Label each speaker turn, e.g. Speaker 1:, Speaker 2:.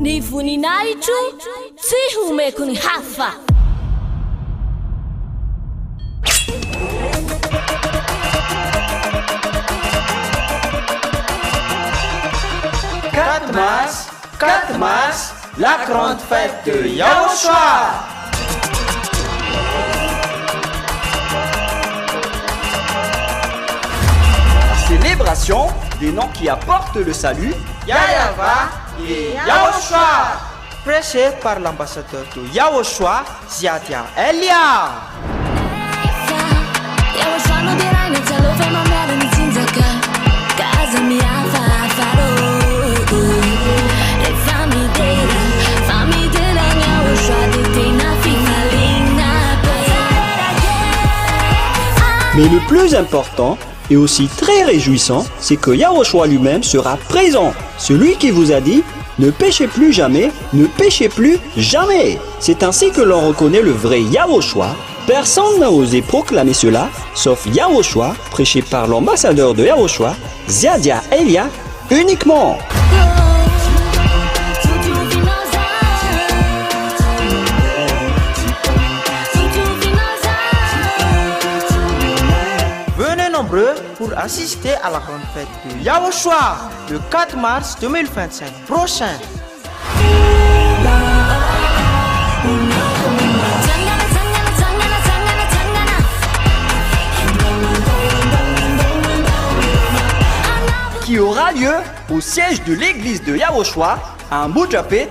Speaker 1: Ni voninahitro tsy homeko ny hafa.
Speaker 2: Quatre mars, la grande fête de Yahushua. La célébration des noms qui apportent le salut, Yahweh et Yahushua, prêché par l'ambassadeur de Yahushua, Ziadia Elia. Mais le plus important et aussi très réjouissant, c'est que Yahushua lui-même sera présent. Celui qui vous a dit « Ne péchez plus jamais, ne péchez plus jamais ». C'est ainsi que l'on reconnaît le vrai Yahushua. Personne n'a osé proclamer cela, sauf Yahushua, prêché par l'ambassadeur de Yahushua, Ziadia Elia, uniquement. Venez nombreux pour assister à la grande fête de Yahushua le 4 mars 2025 prochain. Qui aura lieu au siège de l'église de Yahushua à Mujapet,